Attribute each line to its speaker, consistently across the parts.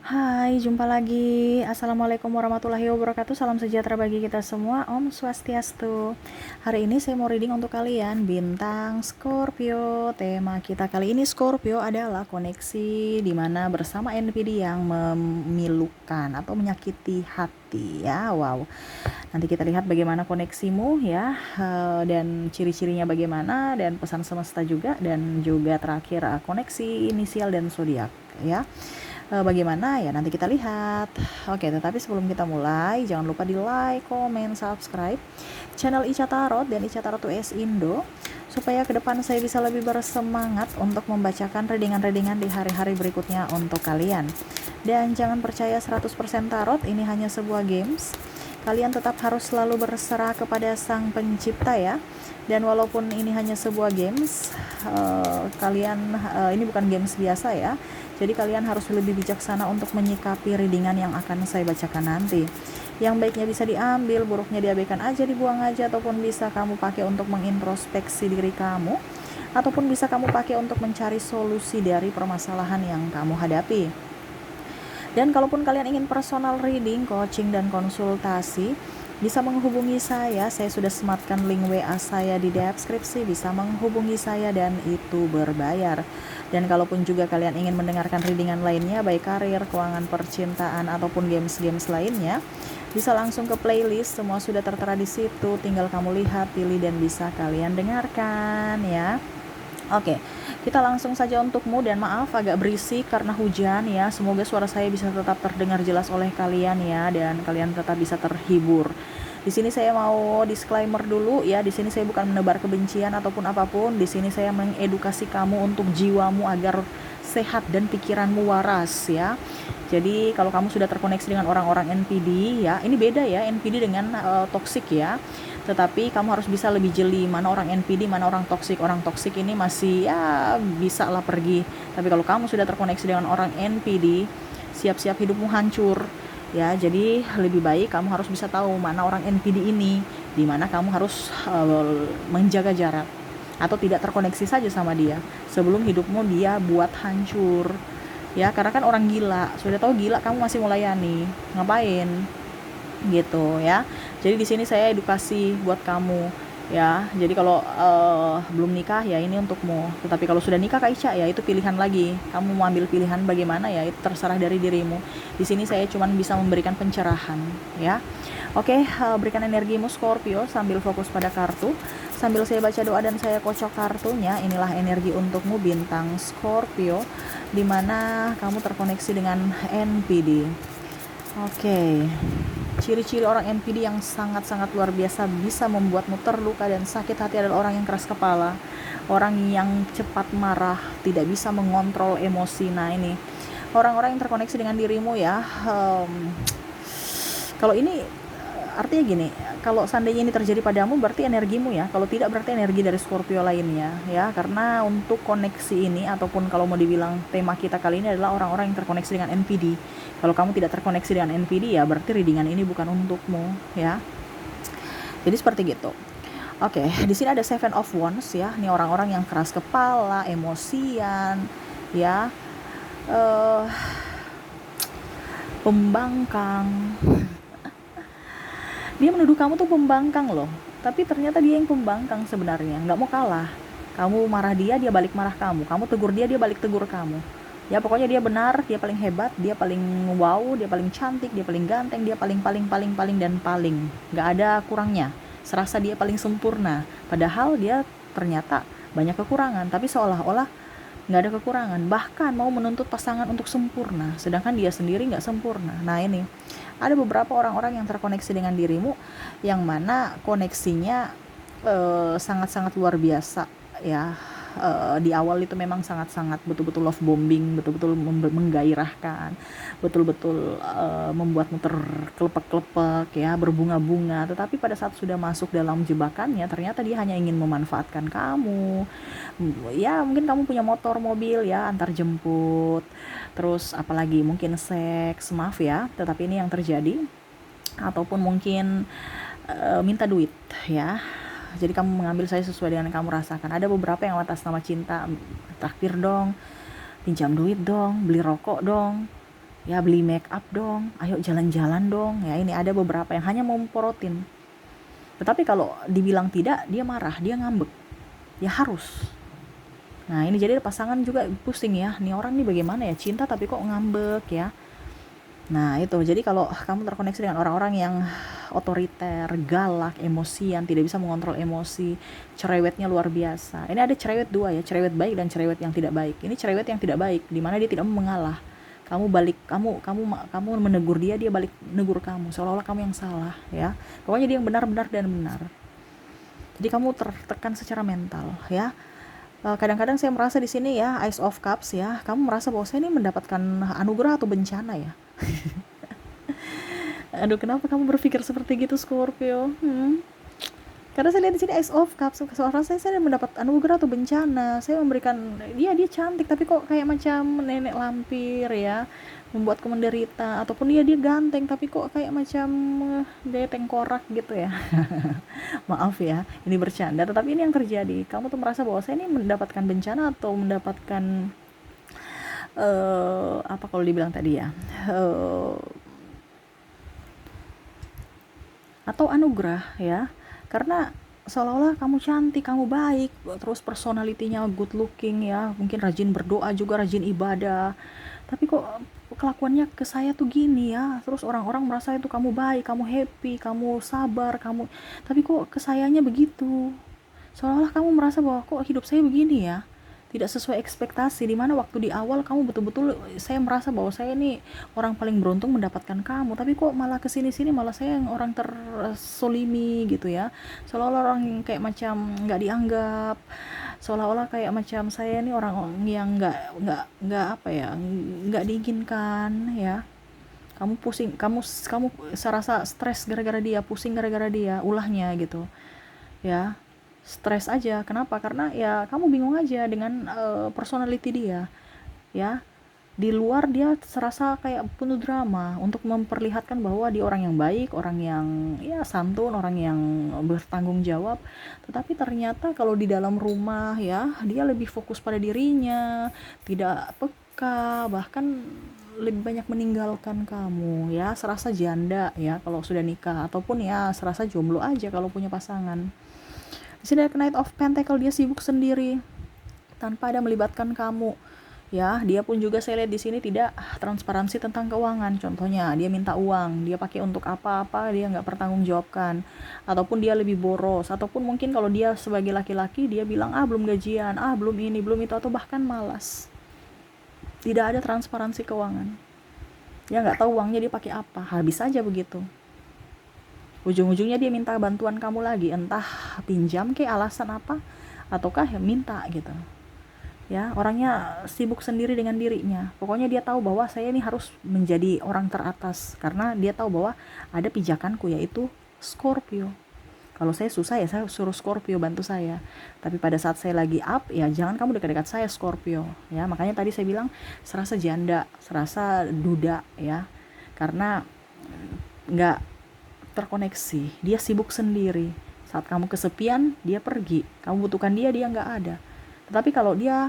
Speaker 1: Hai, jumpa lagi. Assalamualaikum warahmatullahi wabarakatuh. Salam sejahtera bagi kita semua. Om Swastiastu. Hari ini saya mau reading untuk kalian bintang Scorpio. Tema kita kali ini Scorpio adalah koneksi di mana bersama NPD yang memilukan atau menyakiti hati ya. Wow. Nanti kita lihat bagaimana koneksimu ya, dan ciri-cirinya bagaimana, dan pesan semesta juga, dan juga terakhir koneksi inisial dan zodiak ya. Bagaimana ya, nanti kita lihat. Oke, tetapi sebelum kita mulai, jangan lupa di like, komen, subscribe channel Ica Tarot dan Ica Tarot US Indo, supaya ke depan saya bisa lebih bersemangat untuk membacakan readingan-readingan di hari-hari berikutnya untuk kalian. Dan jangan percaya 100% tarot, ini hanya sebuah games. Kalian tetap harus selalu berserah kepada Sang Pencipta ya. Dan walaupun ini hanya sebuah games, ini bukan games biasa ya. Jadi kalian harus lebih bijaksana untuk menyikapi readingan yang akan saya bacakan nanti. Yang baiknya bisa diambil, buruknya diabaikan aja, dibuang aja, ataupun bisa kamu pakai untuk mengintrospeksi diri kamu, ataupun bisa kamu pakai untuk mencari solusi dari permasalahan yang kamu hadapi. Dan kalaupun kalian ingin personal reading, coaching, dan konsultasi, bisa menghubungi saya sudah sematkan link WA saya di deskripsi, bisa menghubungi saya dan itu berbayar. Dan kalaupun juga kalian ingin mendengarkan readingan lainnya, baik karir, keuangan, percintaan, ataupun games-games lainnya, bisa langsung ke playlist, semua sudah tertera di situ, tinggal kamu lihat, pilih, dan bisa kalian dengarkan ya. Oke, kita langsung saja untukmu, dan maaf agak berisik karena hujan ya. Semoga suara saya bisa tetap terdengar jelas oleh kalian ya, dan kalian tetap bisa terhibur. Di sini saya mau disclaimer dulu ya. Di sini saya bukan menebar kebencian ataupun apapun. Di sini saya mengedukasi kamu untuk jiwamu agar sehat dan pikiranmu waras ya. Jadi kalau kamu sudah terkoneksi dengan orang-orang NPD ya, ini beda ya NPD dengan toxic ya. Tetapi kamu harus bisa lebih jeli mana orang NPD, mana orang toksik. Orang toksik ini masih ya bisa lah pergi. Tapi kalau kamu sudah terkoneksi dengan orang NPD, siap-siap hidupmu hancur ya. Jadi lebih baik kamu harus bisa tahu mana orang NPD ini, di mana kamu harus menjaga jarak atau tidak terkoneksi saja sama dia sebelum hidupmu dia buat hancur ya. Karena kan orang gila, sudah tahu gila kamu masih melayani, ngapain gitu ya. Jadi di sini saya edukasi buat kamu ya. Jadi kalau belum nikah ya ini untukmu. Tetapi kalau sudah nikah Kak Ica ya itu pilihan lagi. Kamu mau ambil pilihan bagaimana ya, itu terserah dari dirimu. Di sini saya cuma bisa memberikan pencerahan ya. Oke, berikan energimu Scorpio sambil fokus pada kartu. Sambil saya baca doa dan saya kocok kartunya, inilah energi untukmu bintang Scorpio, dimana kamu terkoneksi dengan NPD. Oke, ciri-ciri orang NPD yang sangat-sangat luar biasa bisa membuatmu terluka dan sakit hati adalah orang yang keras kepala, orang yang cepat marah, tidak bisa mengontrol emosi. Nah ini orang-orang yang terkoneksi dengan dirimu ya. Kalau ini artinya gini, kalau seandainya ini terjadi padamu berarti energimu ya, kalau tidak berarti energi dari Scorpio lainnya ya. Karena untuk koneksi ini, ataupun kalau mau dibilang tema kita kali ini adalah orang-orang yang terkoneksi dengan NPD. Kalau kamu tidak terkoneksi dengan NPD ya berarti readingan ini bukan untukmu ya. Jadi seperti gitu. Oke, di sini ada Seven of Wands ya. Ini orang-orang yang keras kepala, emosian ya, pembangkang. Dia menuduh kamu tuh pembangkang loh, tapi ternyata dia yang pembangkang sebenarnya, nggak mau kalah. Kamu marah dia, dia balik marah kamu. Kamu tegur dia, dia balik tegur kamu. Ya pokoknya dia benar, dia paling hebat, dia paling wow, dia paling cantik, dia paling ganteng, dia paling dan paling. Nggak ada kurangnya. Serasa dia paling sempurna. Padahal dia ternyata banyak kekurangan, tapi seolah-olah nggak ada kekurangan. Bahkan mau menuntut pasangan untuk sempurna, sedangkan dia sendiri nggak sempurna. Nah ini ada beberapa orang-orang yang terkoneksi dengan dirimu, yang mana koneksinya sangat-sangat luar biasa ya. Di awal itu memang sangat-sangat betul-betul love bombing, betul-betul menggairahkan, betul-betul membuatmu terkelepek-kelepek ya, berbunga-bunga. Tetapi pada saat sudah masuk dalam jebakannya, ternyata dia hanya ingin memanfaatkan kamu ya. Mungkin kamu punya motor, mobil ya, antar jemput, terus apalagi mungkin seks, maaf ya, tetapi ini yang terjadi. Ataupun mungkin minta duit ya. Jadi kamu mengambil saya sesuai dengan yang kamu rasakan. Ada beberapa yang atas nama cinta, traktir dong, pinjam duit dong, beli rokok dong ya beli make up dong, ayo jalan-jalan dong. Ya ini ada beberapa yang hanya mau porotin. Tetapi kalau dibilang tidak, dia marah, dia ngambek. Ya harus. Nah ini jadi pasangan juga pusing ya, nih orang nih bagaimana ya, cinta tapi kok ngambek ya. Nah itu, jadi kalau kamu terkoneksi dengan orang-orang yang otoriter, galak, emosian, tidak bisa mengontrol emosi, cerewetnya luar biasa. Ini ada cerewet dua ya, cerewet baik dan cerewet yang tidak baik. Ini cerewet yang tidak baik, dimana dia tidak mau mengalah. Kamu menegur dia, dia balik negur kamu, seolah-olah kamu yang salah ya. Pokoknya dia yang benar-benar dan benar. Jadi kamu tertekan secara mental ya. Kadang-kadang saya merasa di sini ya, Ice of Cups ya, kamu merasa bahwa saya ini mendapatkan anugerah atau bencana ya. Aduh, kenapa kamu berpikir seperti gitu, Scorpio? Karena saya lihat di sini Ice of Cups, seorang saya mendapat anugerah atau bencana. Saya memberikan dia cantik tapi kok kayak macam nenek lampir ya, membuatku menderita. Ataupun dia ganteng tapi kok kayak macam dia tengkorak gitu ya. Maaf ya, ini bercanda, tetapi ini yang terjadi. Kamu tuh merasa bahwa saya ini mendapatkan bencana atau mendapatkan apa kalau dibilang tadi ya, atau anugerah ya, karena seolah-olah kamu cantik, kamu baik, terus personalitinya good looking ya, mungkin rajin berdoa juga, rajin ibadah, tapi kok kelakuannya ke saya tuh gini ya. Terus orang-orang merasa itu kamu baik, kamu happy, kamu sabar, tapi kok ke sayanya begitu. Seolah-olah kamu merasa bahwa kok hidup saya begini ya, tidak sesuai ekspektasi, dimana waktu di awal kamu betul-betul, saya merasa bahwa saya ini orang paling beruntung mendapatkan kamu, tapi kok malah kesini-sini malah saya yang orang tersolimi gitu ya, seolah-olah orang yang kayak macam nggak dianggap, seolah-olah kayak macam saya ini orang yang nggak apa ya, nggak diinginkan ya. Kamu pusing, kamu serasa stres gara-gara dia, pusing gara-gara dia, ulahnya gitu ya. Stres aja. Kenapa? Karena ya kamu bingung aja dengan personality dia ya. Di luar dia serasa kayak penuh drama untuk memperlihatkan bahwa dia orang yang baik, orang yang ya santun, orang yang bertanggung jawab. Tetapi ternyata kalau di dalam rumah ya, dia lebih fokus pada dirinya, tidak peka, bahkan lebih banyak meninggalkan kamu ya, serasa janda ya kalau sudah nikah, ataupun ya serasa jomblo aja kalau punya pasangan. Di sini ada Knight of Pentacle, dia sibuk sendiri tanpa ada melibatkan kamu. Ya, dia pun juga saya lihat di sini tidak transparansi tentang keuangan. Contohnya, dia minta uang, dia pakai untuk apa-apa, dia nggak pertanggungjawabkan. Ataupun dia lebih boros, ataupun mungkin kalau dia sebagai laki-laki, dia bilang, belum gajian, belum ini, belum itu, atau bahkan malas. Tidak ada transparansi keuangan. Dia nggak tahu uangnya dia pakai apa, habis aja begitu. Ujung-ujungnya dia minta bantuan kamu lagi, entah pinjam ke alasan apa, ataukah ya minta gitu ya. Orangnya sibuk sendiri dengan dirinya, pokoknya dia tahu bahwa saya ini harus menjadi orang teratas, karena dia tahu bahwa ada pijakanku, yaitu Scorpio. Kalau saya susah ya saya suruh Scorpio bantu saya, tapi pada saat saya lagi up ya jangan kamu dekat-dekat saya Scorpio ya. Makanya tadi saya bilang serasa janda, serasa duda ya, karena nggak terkoneksi, dia sibuk sendiri. Saat kamu kesepian, dia pergi. Kamu butuhkan dia, dia nggak ada. Tetapi kalau dia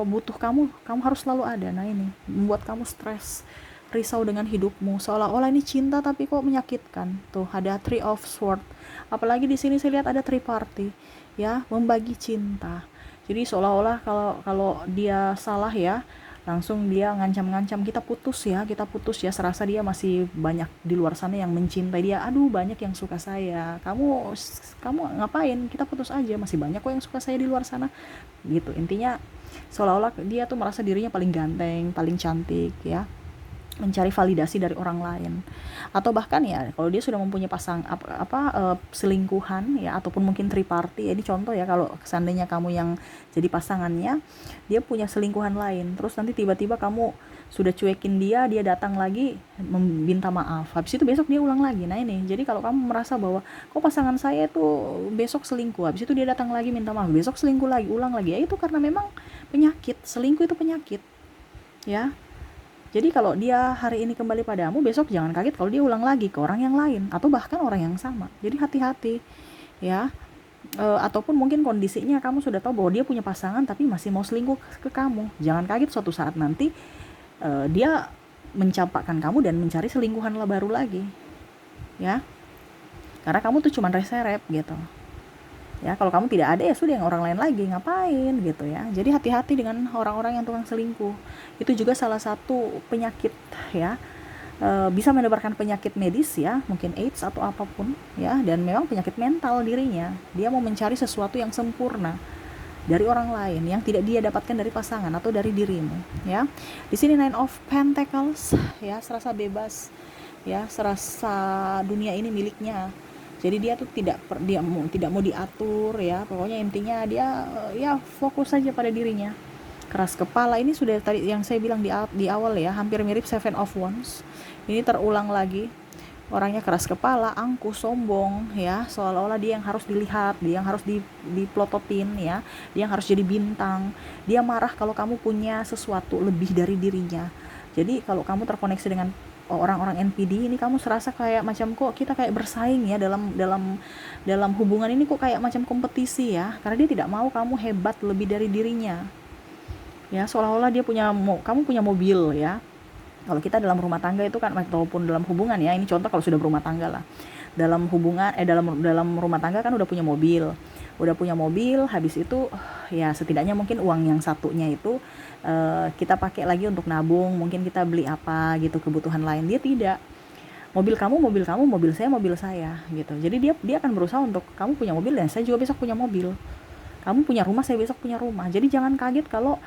Speaker 1: butuh kamu, kamu harus selalu ada. Nah ini membuat kamu stres, risau dengan hidupmu. Seolah-olah ini cinta tapi kok menyakitkan. Tuh ada Three of Swords. Apalagi di sini saya lihat ada triparty, ya, membagi cinta. Jadi seolah-olah kalau dia salah ya, langsung dia ngancam-ngancam, kita putus ya, serasa dia masih banyak di luar sana yang mencintai dia. Aduh, banyak yang suka saya, kamu ngapain, kita putus aja, masih banyak kok yang suka saya di luar sana gitu. Intinya seolah-olah dia tuh merasa dirinya paling ganteng, paling cantik ya, mencari validasi dari orang lain. Atau bahkan ya kalau dia sudah mempunyai selingkuhan ya, ataupun mungkin triparty ya, ini contoh ya, kalau seandainya kamu yang jadi pasangannya, dia punya selingkuhan lain, terus nanti tiba-tiba kamu sudah cuekin dia datang lagi meminta maaf, habis itu besok dia ulang lagi. Nah ini, jadi kalau kamu merasa bahwa kok pasangan saya itu besok selingkuh, habis itu dia datang lagi minta maaf, besok selingkuh lagi, ulang lagi, ya itu karena memang penyakit. Selingkuh itu penyakit ya. Jadi kalau dia hari ini kembali padamu, besok jangan kaget kalau dia ulang lagi ke orang yang lain, atau bahkan orang yang sama. Jadi hati-hati ya. Ataupun mungkin kondisinya kamu sudah tahu bahwa dia punya pasangan tapi masih mau selingkuh ke kamu. Jangan kaget suatu saat nanti dia mencampakkan kamu dan mencari selingkuhan baru lagi, ya. Karena kamu tuh cuman reserep gitu. Ya, kalau kamu tidak ada ya sudah yang orang lain lagi, ngapain gitu ya. Jadi hati-hati dengan orang-orang yang tukang selingkuh. Itu juga salah satu penyakit ya. Bisa menebarkan penyakit medis ya, mungkin AIDS atau apapun ya, dan memang penyakit mental dirinya. Dia mau mencari sesuatu yang sempurna dari orang lain yang tidak dia dapatkan dari pasangan atau dari dirimu ya. Di sini Nine of Pentacles ya, serasa bebas ya, serasa dunia ini miliknya. Jadi dia tuh tidak mau diatur ya, pokoknya intinya dia ya fokus saja pada dirinya. Keras kepala ini sudah tadi yang saya bilang di awal ya, hampir mirip Seven of Wands. Ini terulang lagi. Orangnya keras kepala, angkuh, sombong ya, seolah-olah dia yang harus dilihat, dia yang harus diplototin ya, dia yang harus jadi bintang. Dia marah kalau kamu punya sesuatu lebih dari dirinya. Jadi kalau kamu terkoneksi dengan orang-orang NPD ini, kamu serasa kayak macam kok kita kayak bersaing ya dalam hubungan ini, kok kayak macam kompetisi ya, karena dia tidak mau kamu hebat lebih dari dirinya ya, seolah-olah kamu punya mobil ya. Kalau kita dalam rumah tangga itu kan, ataupun dalam hubungan ya, ini contoh kalau sudah berumah tangga lah, dalam hubungan dalam rumah tangga kan udah punya mobil, habis itu ya setidaknya mungkin uang yang satunya itu kita pakai lagi untuk nabung, mungkin kita beli apa gitu, kebutuhan lain. Dia tidak, mobil kamu, mobil saya gitu. Jadi dia akan berusaha untuk kamu punya mobil dan saya juga besok punya mobil, kamu punya rumah, saya besok punya rumah. Jadi jangan kaget kalau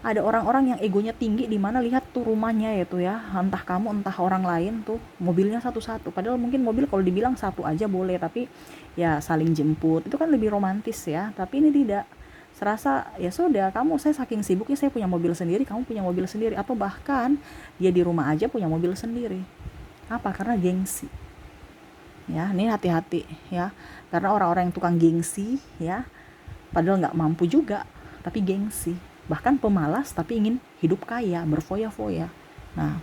Speaker 1: ada orang-orang yang egonya tinggi, di mana lihat tuh rumahnya itu ya, entah kamu entah orang lain tuh mobilnya satu-satu, padahal mungkin mobil kalau dibilang satu aja boleh, tapi ya saling jemput itu kan lebih romantis ya. Tapi ini tidak, serasa ya sudah, saya saking sibuknya saya punya mobil sendiri, kamu punya mobil sendiri, atau bahkan dia di rumah aja punya mobil sendiri. Apa? Karena gengsi ya. Ini hati-hati ya, karena orang-orang yang tukang gengsi ya, padahal nggak mampu juga tapi gengsi, bahkan pemalas tapi ingin hidup kaya, berfoya-foya. Nah,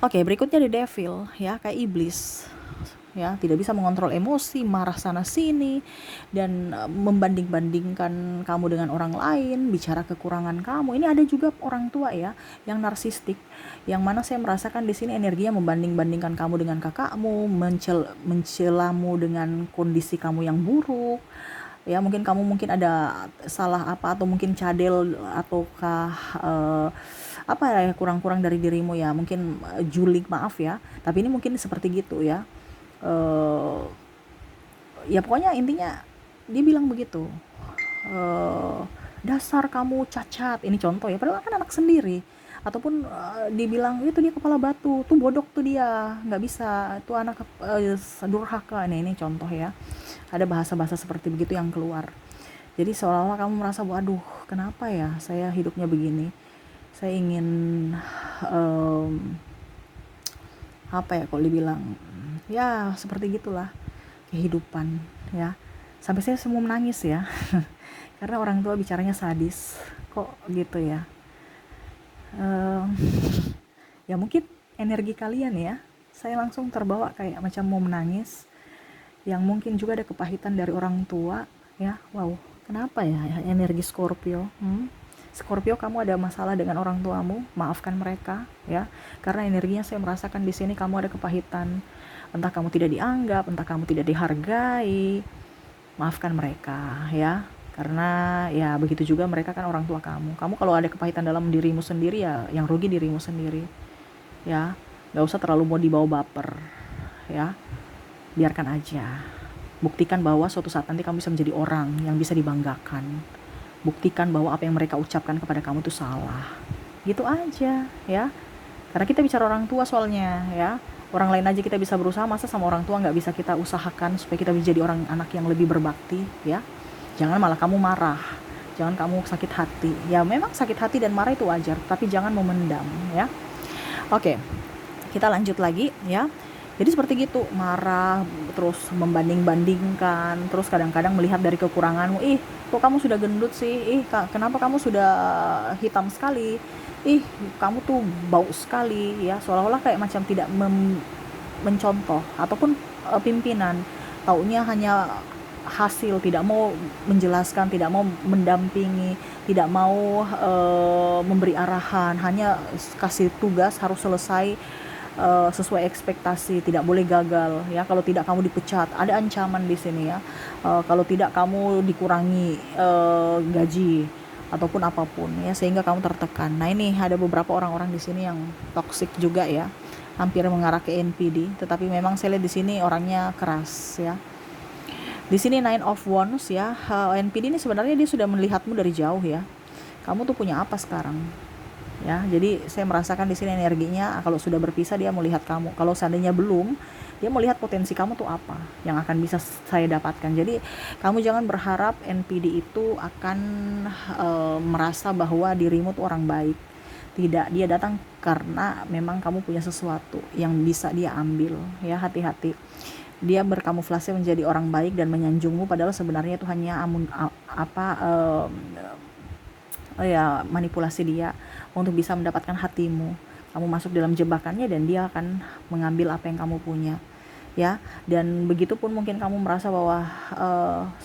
Speaker 1: oke, berikutnya The Devil ya, kayak iblis ya, tidak bisa mengontrol emosi, marah sana sini, dan membanding-bandingkan kamu dengan orang lain, bicara kekurangan kamu. Ini ada juga orang tua ya yang narsistik, yang mana saya merasakan di sini energinya membanding-bandingkan kamu dengan kakakmu, mencelamu dengan kondisi kamu yang buruk. Ya, mungkin kamu ada salah apa, atau mungkin cadel, ataukah apa ya, kurang-kurang dari dirimu ya, mungkin juling, maaf ya, tapi ini mungkin seperti gitu ya. Ya pokoknya intinya dia bilang begitu, dasar kamu cacat, ini contoh ya, padahal kan anak sendiri. Ataupun dibilang itu dia kepala batu, tuh bodoh tuh, dia nggak bisa, tuh anak durhaka. Ini contoh ya, ada bahasa-bahasa seperti begitu yang keluar. Jadi seolah-olah kamu merasa, waduh kenapa ya saya hidupnya begini, saya ingin apa ya, kalau dibilang ya seperti gitulah kehidupan ya. Sampai saya semua menangis ya karena orang tua bicaranya sadis kok gitu ya. Ya mungkin energi kalian ya, saya langsung terbawa kayak macam mau menangis, yang mungkin juga ada kepahitan dari orang tua ya. Wow, kenapa ya energi Scorpio? Scorpio, kamu ada masalah dengan orang tuamu, maafkan mereka ya, karena energinya saya merasakan di sini kamu ada kepahitan, entah kamu tidak dianggap, entah kamu tidak dihargai. Maafkan mereka ya, karena ya begitu juga mereka kan orang tua kamu. Kamu kalau ada kepahitan dalam dirimu sendiri ya, yang rugi dirimu sendiri ya. Gak usah terlalu mau dibawa baper ya, biarkan aja. Buktikan bahwa suatu saat nanti kamu bisa menjadi orang yang bisa dibanggakan. Buktikan bahwa apa yang mereka ucapkan kepada kamu itu salah, gitu aja ya. Karena kita bicara orang tua soalnya ya, orang lain aja kita bisa berusaha, masa sama orang tua nggak bisa kita usahakan supaya kita menjadi orang anak yang lebih berbakti ya. Jangan malah kamu marah, jangan kamu sakit hati ya. Memang sakit hati dan marah itu wajar, tapi jangan memendam ya. Oke, kita lanjut lagi ya. Jadi seperti gitu, marah, terus membanding-bandingkan, terus kadang-kadang melihat dari kekuranganmu, ih kok kamu sudah gendut sih, ih kenapa kamu sudah hitam sekali, ih kamu tuh bau sekali ya, seolah-olah kayak macam tidak mencontoh. Ataupun pimpinan taunya hanya hasil, tidak mau menjelaskan, tidak mau mendampingi, tidak mau memberi arahan, hanya kasih tugas harus selesai sesuai ekspektasi, tidak boleh gagal ya. Kalau tidak kamu dipecat, ada ancaman di sini ya. Kalau tidak kamu dikurangi gaji ataupun apapun ya, sehingga kamu tertekan. Nah, ini ada beberapa orang-orang di sini yang toksik juga ya, hampir mengarah ke NPD, tetapi memang saya lihat di sini orangnya keras ya. Di sini Nine of Wands ya, NPD ini sebenarnya dia sudah melihatmu dari jauh ya. Kamu tuh punya apa sekarang? Ya, jadi saya merasakan di sini energinya, kalau sudah berpisah dia melihat kamu. Kalau seandainya belum, dia melihat potensi kamu tuh apa yang akan bisa saya dapatkan. Jadi kamu jangan berharap NPD itu akan merasa bahwa dirimu tuh orang baik. Tidak, dia datang karena memang kamu punya sesuatu yang bisa dia ambil ya. Hati-hati, dia berkamuflase menjadi orang baik dan menyanjungmu, padahal sebenarnya itu hanya manipulasi dia untuk bisa mendapatkan hatimu. Kamu masuk dalam jebakannya dan dia akan mengambil apa yang kamu punya ya. Dan begitupun mungkin kamu merasa bahwa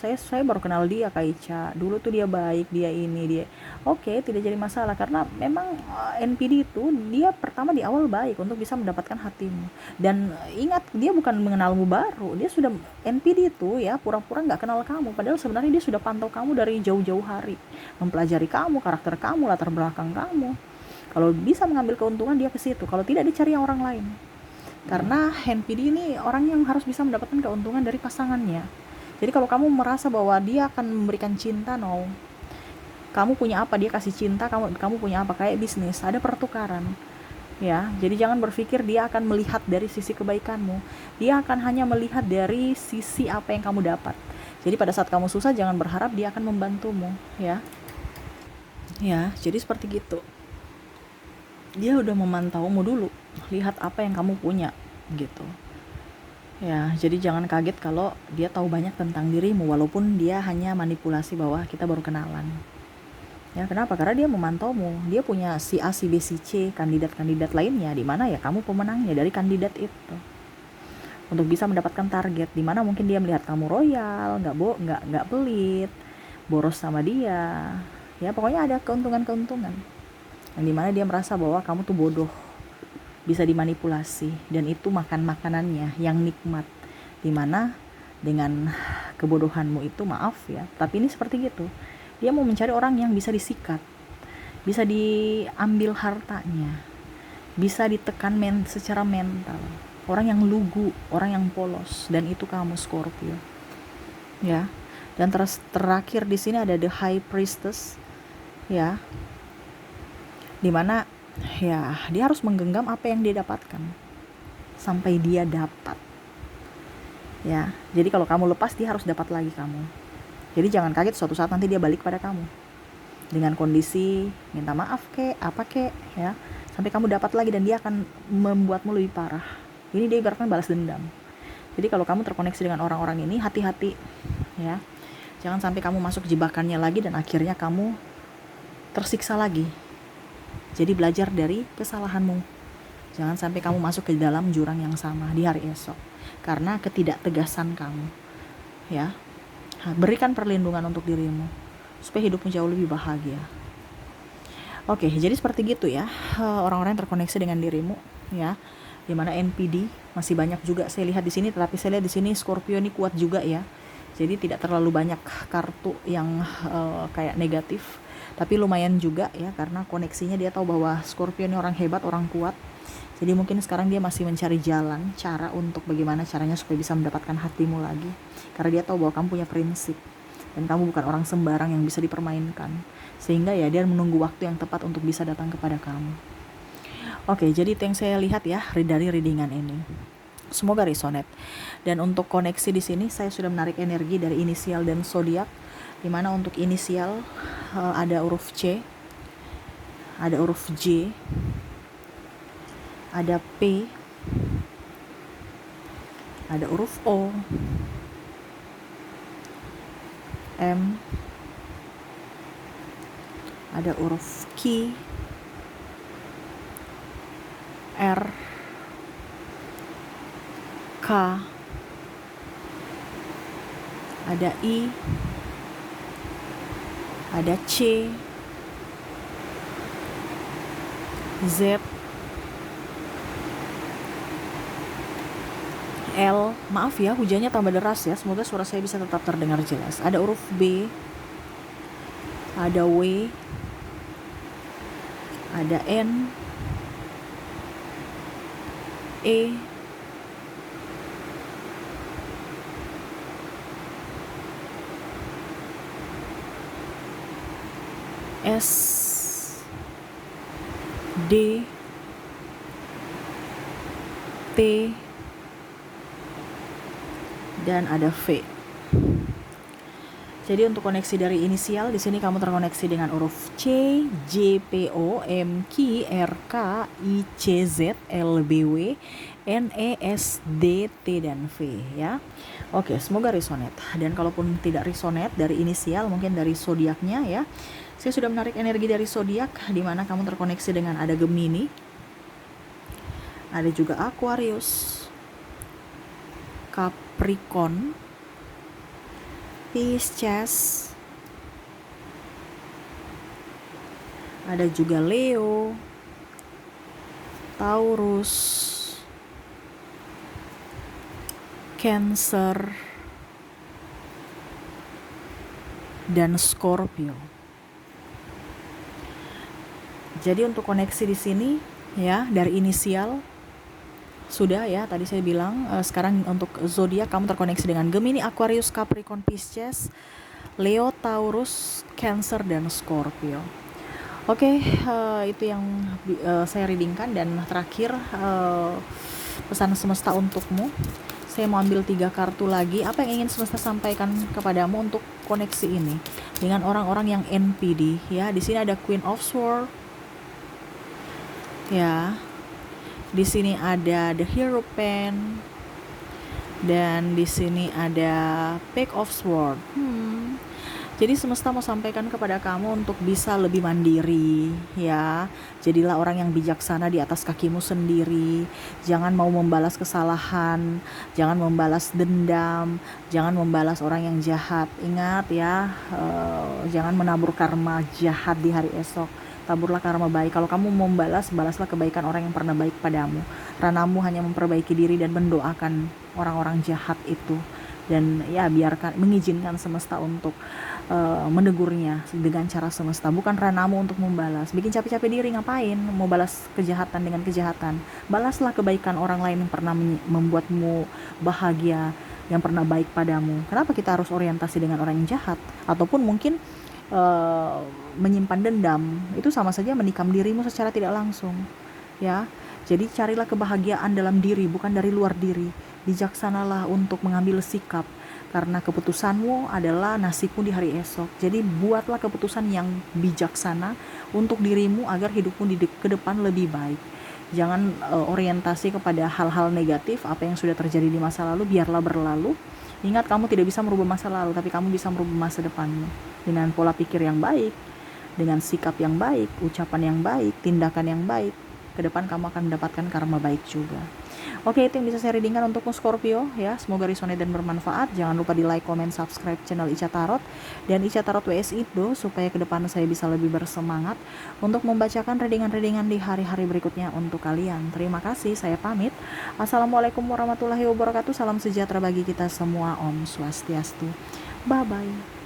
Speaker 1: saya baru kenal dia Kak Ica, dulu tuh dia baik, dia ini dia. Oke, tidak jadi masalah, karena memang NPD itu dia pertama di awal baik untuk bisa mendapatkan hatimu. Dan ingat, dia bukan mengenalmu baru, dia sudah NPD itu ya pura-pura nggak kenal kamu, padahal sebenarnya dia sudah pantau kamu dari jauh-jauh hari, mempelajari kamu, karakter kamu, latar belakang kamu. Kalau bisa mengambil keuntungan dia ke situ, kalau tidak dicari yang orang lain. Karena NPD ini orang yang harus bisa mendapatkan keuntungan dari pasangannya. Jadi kalau kamu merasa bahwa dia akan memberikan cinta, no. Kamu punya apa, dia kasih cinta, kamu punya apa, kayak bisnis, ada pertukaran. Ya, jadi jangan berpikir dia akan melihat dari sisi kebaikanmu. Dia akan hanya melihat dari sisi apa yang kamu dapat. Jadi pada saat kamu susah, jangan berharap dia akan membantumu, ya. Ya, jadi seperti gitu. Dia udah memantaumu dulu, lihat apa yang kamu punya gitu ya. Jadi jangan kaget kalau dia tahu banyak tentang dirimu, walaupun dia hanya manipulasi bahwa kita baru kenalan ya. Kenapa? Karena dia memantaumu, dia punya si A, si B, si C, kandidat-kandidat lainnya, di mana ya kamu pemenangnya dari kandidat itu, untuk bisa mendapatkan target. Di mana mungkin dia melihat kamu royal, nggak pelit, boros sama dia ya. Pokoknya ada keuntungan-keuntungan yang dimana dia merasa bahwa kamu tuh bodoh, bisa dimanipulasi, dan itu makan makanannya yang nikmat, dimana dengan kebodohanmu itu, maaf ya, tapi ini seperti gitu, dia mau mencari orang yang bisa disikat, bisa diambil hartanya, bisa ditekan secara mental, orang yang lugu, orang yang polos, dan itu kamu Scorpio ya. Dan terakhir di sini ada the High Priestess ya, dimana ya dia harus menggenggam apa yang dia dapatkan sampai dia dapat ya. Jadi kalau kamu lepas, dia harus dapat lagi kamu. Jadi jangan kaget suatu saat nanti dia balik pada kamu dengan kondisi minta maaf apa ya, sampai kamu dapat lagi, dan dia akan membuatmu lebih parah. Ini dia ibaratkan balas dendam. Jadi kalau kamu terkoneksi dengan orang-orang ini, hati-hati ya, jangan sampai kamu masuk jebakannya lagi dan akhirnya kamu tersiksa lagi. Jadi belajar dari kesalahanmu. Jangan sampai kamu masuk ke dalam jurang yang sama di hari esok karena ketidaktegasan kamu. Ya. Berikan perlindungan untuk dirimu supaya hidupmu jauh lebih bahagia. Oke, jadi seperti gitu ya. Orang-orang yang terkoneksi dengan dirimu ya. Di mana NPD masih banyak juga saya lihat di sini, tetapi saya lihat di sini Scorpio ini kuat juga ya. Jadi tidak terlalu banyak kartu yang kayak negatif. Tapi lumayan juga ya, karena koneksinya dia tahu bahwa Scorpio ini orang hebat, orang kuat. Jadi mungkin sekarang dia masih mencari cara untuk bagaimana caranya supaya bisa mendapatkan hatimu lagi. Karena dia tahu bahwa kamu punya prinsip dan kamu bukan orang sembarang yang bisa dipermainkan. Sehingga ya dia menunggu waktu yang tepat untuk bisa datang kepada kamu. Oke, jadi itu yang saya lihat ya dari readingan ini. Semoga resonate. Dan untuk koneksi di sini saya sudah menarik energi dari inisial dan zodiak. Dimana untuk inisial ada huruf C, ada huruf J, ada P, ada huruf O, M, ada huruf Q, R, K, ada I, ada C, Z, L. Maaf ya, hujannya tambah deras ya. Semoga suara saya bisa tetap terdengar jelas. Ada huruf B, ada W, ada N, E, S, D, T, dan ada V. Jadi untuk koneksi dari inisial di sini kamu terkoneksi dengan huruf C, J, P, O, M, Q, R, K, I, C, Z, L, B, W, N, E, S, D, T, dan V ya. Oke, semoga resonate. Dan kalaupun tidak resonate dari inisial, mungkin dari zodiaknya ya. Saya sudah menarik energi dari zodiak di mana kamu terkoneksi dengan ada Gemini, ada juga Aquarius, Capricorn, Pisces, ada juga Leo, Taurus, Cancer, dan Scorpio. Jadi untuk koneksi di sini ya dari inisial sudah ya, tadi saya bilang. Sekarang untuk zodiak kamu terkoneksi dengan Gemini, Aquarius, Capricorn, Pisces, Leo, Taurus, Cancer, dan Scorpio. Oke, itu yang saya readingkan. Dan terakhir pesan semesta untukmu. Saya mau ambil 3 kartu lagi. Apa yang ingin semesta sampaikan kepadamu untuk koneksi ini dengan orang-orang yang NPD ya. Di sini ada Queen of Swords ya. Di sini ada The Hierophant, dan di sini ada Page of Swords. Jadi semesta mau sampaikan kepada kamu untuk bisa lebih mandiri ya. Jadilah orang yang bijaksana di atas kakimu sendiri. Jangan mau membalas kesalahan, jangan membalas dendam, jangan membalas orang yang jahat. Ingat ya, jangan menabur karma jahat di hari esok. Taburlah karma baik. Kalau kamu mau membalas, balaslah kebaikan orang yang pernah baik padamu. Ranamu hanya memperbaiki diri dan mendoakan orang-orang jahat itu. Dan ya biarkan, mengizinkan semesta untuk menegurnya dengan cara semesta. Bukan ranamu untuk membalas. Bikin capek-capek diri, ngapain mau balas kejahatan dengan kejahatan. Balaslah kebaikan orang lain yang pernah membuatmu bahagia, yang pernah baik padamu. Kenapa kita harus orientasi dengan orang yang jahat? Ataupun mungkin menyimpan dendam, itu sama saja menikam dirimu secara tidak langsung ya. Jadi carilah kebahagiaan dalam diri, bukan dari luar diri. Bijaksanalah untuk mengambil sikap, karena keputusanmu adalah nasibmu di hari esok. Jadi buatlah keputusan yang bijaksana untuk dirimu agar hidupmu ke depan lebih baik. Jangan orientasi kepada hal-hal negatif. Apa yang sudah terjadi di masa lalu biarlah berlalu. Ingat, kamu tidak bisa merubah masa lalu, tapi kamu bisa merubah masa depanmu dengan pola pikir yang baik, dengan sikap yang baik, ucapan yang baik, tindakan yang baik. Ke depan kamu akan mendapatkan karma baik juga. Oke, itu yang bisa saya readingkan untukmu Scorpio ya. Semoga resonate dan bermanfaat. Jangan lupa di like, comment, subscribe channel Ica Tarot dan Ica Tarot WS Indo, supaya ke depan saya bisa lebih bersemangat untuk membacakan readingan-readingan di hari-hari berikutnya untuk kalian. Terima kasih, saya pamit. Assalamualaikum warahmatullahi wabarakatuh. Salam sejahtera bagi kita semua. Om Swastiastu. Bye bye.